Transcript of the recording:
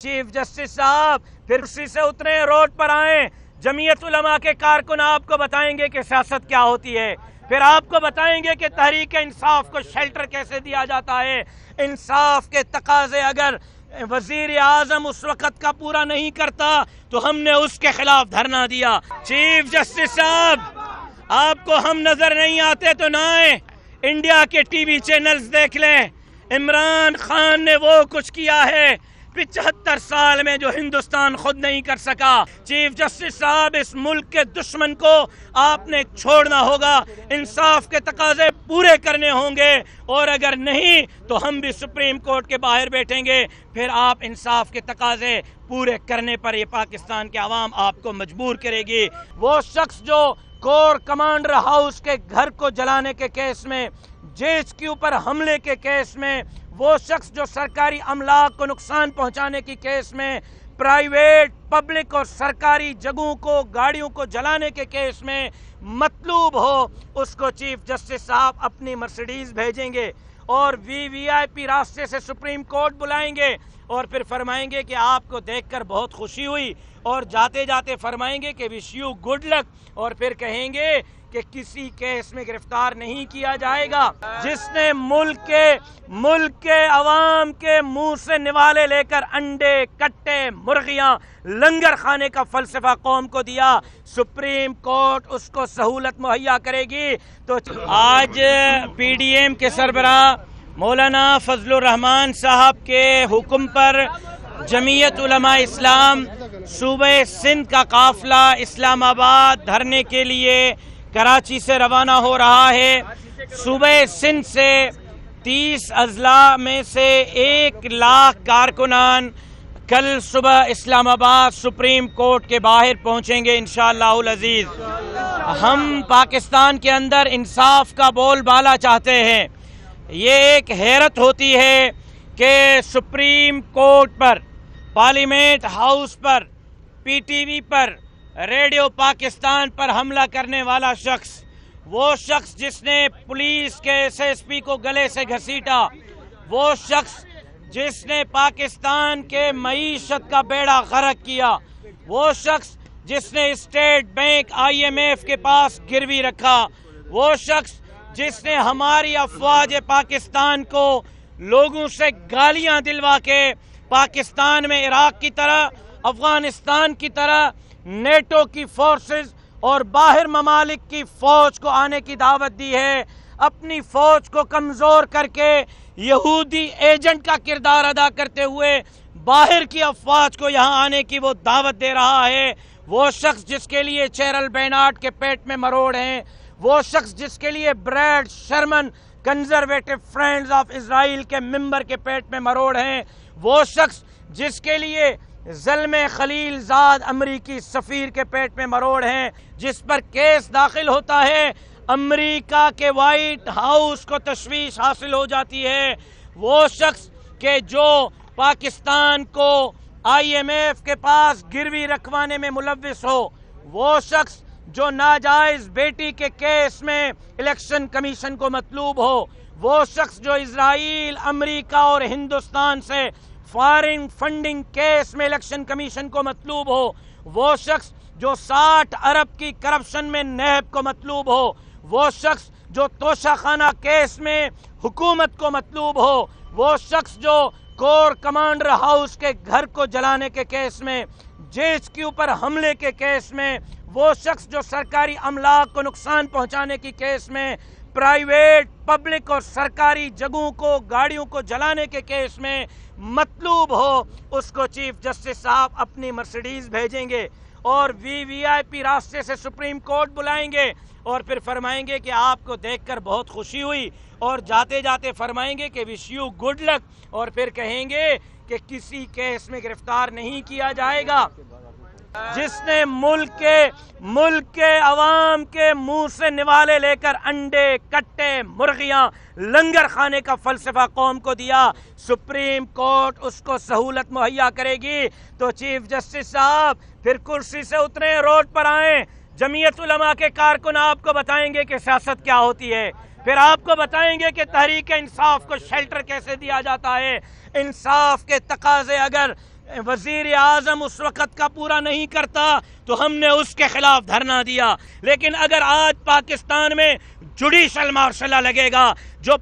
Chief justice صاحب پھر کرسی سے اتریں، روڈ پر آئیں۔ جمعیت علماء کے کارکن آپ کو بتائیں گے کہ سیاست کیا ہوتی ہے، پھر آپ کو بتائیں گے کہ تحریک انصاف کو شیلٹر کیسے دیا جاتا ہے۔ انصاف کے تقاضے اگر وزیر اعظم اس وقت کا پورا نہیں کرتا تو ہم نے اس کے خلاف دھرنا دیا۔ چیف جسٹس صاحب آپ کو ہم نظر نہیں آتے تو نہ آئیں، انڈیا کے ٹی وی چینلز دیکھ لیں۔ عمران خان نے وہ کچھ کیا ہے 75 سال میں جو ہندوستان خود نہیں کر سکا۔ چیف جسٹس صاحب اس ملک کے دشمن کو آپ نے چھوڑنا ہوگا، انصاف کے تقاضے پورے کرنے ہوں گے، اور اگر نہیں تو ہم بھی سپریم کورٹ کے باہر بیٹھیں گے، پھر آپ انصاف کے تقاضے پورے کرنے پر یہ پاکستان کے عوام آپ کو مجبور کرے گی۔ وہ شخص جو کور کمانڈر ہاؤس کے گھر کو جلانے کے کیس میں، JHQ پر حملے کے کیس میں، وہ شخص جو سرکاری املاک کو نقصان پہنچانے کی کیس میں، پرائیویٹ، پبلک اور سرکاری جگہوں کو، گاڑیوں کو جلانے کے کیس میں مطلوب ہو، اس کو چیف جسٹس صاحب اپنی مرسیڈیز بھیجیں گے اور VIP راستے سے سپریم کورٹ بلائیں گے، اور پھر فرمائیں گے کہ آپ کو دیکھ کر بہت خوشی ہوئی، اور جاتے جاتے فرمائیں گے کہ وش یو گڈ لک، اور پھر کہیں گے کہ کسی کیس میں گرفتار نہیں کیا جائے گا۔ جس نے ملک کے عوام کے منہ سے نوالے لے کر انڈے، کٹے، مرغیاں، لنگر کھانے کا فلسفہ قوم کو دیا، سپریم کورٹ اس کو سہولت مہیا کرے گی۔ تو آج PDM کے سربراہ مولانا فضل الرحمان صاحب کے حکم پر جمعیت علماء اسلام صوبہ سندھ کا قافلہ اسلام آباد دھرنے کے لیے کراچی سے روانہ ہو رہا ہے۔ صوبہ سندھ سے 30 اضلاع میں سے 1 لاکھ کارکنان کل صبح اسلام آباد سپریم کورٹ کے باہر پہنچیں گے انشاءاللہ العزیز۔ ہم پاکستان کے اندر انصاف کا بول بالا چاہتے ہیں۔ یہ ایک حیرت ہوتی ہے کہ سپریم کورٹ پر، پارلیمنٹ ہاؤس پر، PTV پر، ریڈیو پاکستان پر حملہ کرنے والا شخص، وہ شخص جس نے پولیس کے SSP کو گلے سے گھسیٹا، وہ شخص جس نے پاکستان کے معیشت کا بیڑا غرق کیا، وہ شخص جس نے اسٹیٹ بینک IMF کے پاس گروی رکھا، وہ شخص جس نے ہماری افواج پاکستان کو لوگوں سے گالیاں دلوا کے پاکستان میں عراق کی طرح، افغانستان کی طرح نیٹو کی فورسز اور باہر ممالک کی فوج کو آنے کی دعوت دی ہے، اپنی فوج کو کمزور کر کے یہودی ایجنٹ کا کردار ادا کرتے ہوئے باہر کی افواج کو یہاں آنے کی وہ دعوت دے رہا ہے۔ وہ شخص جس کے لیے چیرل بینارڈ کے پیٹ میں مروڑ ہیں، وہ شخص جس کے لیے Brad Sherman conservative friends of Israel کے ممبر کے پیٹ میں مروڑ ہیں، وہ شخص جس کے لیے زلمے خلیل زاد امریکی سفیر کے پیٹ میں مروڑ ہیں، جس پر کیس داخل ہوتا ہے، امریکہ کے وائٹ ہاؤس کو تشویش حاصل ہو جاتی ہے، وہ شخص کہ جو پاکستان کو IMF کے پاس گروی رکھوانے میں ملوث ہو، وہ شخص جو ناجائز بیٹی کے کیس میں الیکشن کمیشن کو مطلوب ہو، وہ شخص جو اسرائیل، امریکہ اور ہندوستان سے فارن فنڈنگ کیس میں الیکشن کمیشن کو مطلوب ہو، وہ شخص جو 60 ارب کی کرپشن میں نیب کو مطلوب ہو، وہ شخص جو توشہ خانہ کیس میں حکومت کو مطلوب ہو، وہ شخص جو کور کمانڈر ہاؤس کے گھر کو جلانے کے کیس میں، JHQ پر حملے کے کیس میں، وہ شخص جو سرکاری املاک کو نقصان پہنچانے کی کیس میں، پرائیویٹ، پبلک اور سرکاری جگہوں کو، گاڑیوں کو جلانے کے کیس میں مطلوب ہو، اس کو چیف جسٹس صاحب اپنی مرسیڈیز بھیجیں گے اور VIP راستے سے سپریم کورٹ بلائیں گے، اور پھر فرمائیں گے کہ آپ کو دیکھ کر بہت خوشی ہوئی، اور جاتے جاتے فرمائیں گے کہ وش یو گڈ لک، اور پھر کہیں گے کہ کسی کیس میں گرفتار نہیں کیا جائے گا۔ جس نے ملک کے عوام کے منہ سے نوالے لے کر انڈے، کٹے، مرغیاں، لنگر کھانے کا فلسفہ قوم کو دیا، سپریم کورٹ اس کو سہولت مہیا کرے گی۔ تو چیف جسٹس صاحب پھر کرسی سے اتریں، روڈ پر آئیں۔ جمعیت علماء کے کارکن آپ کو بتائیں گے کہ سیاست کیا ہوتی ہے، پھر آپ کو بتائیں گے کہ تحریک انصاف کو شیلٹر کیسے دیا جاتا ہے۔ انصاف کے تقاضے اگر وزیر اعظم اس وقت کا پورا نہیں کرتا تو ہم نے اس کے خلاف دھرنا دیا، لیکن اگر آج پاکستان میں جوڈیشل مارشل لا لگے گا، جو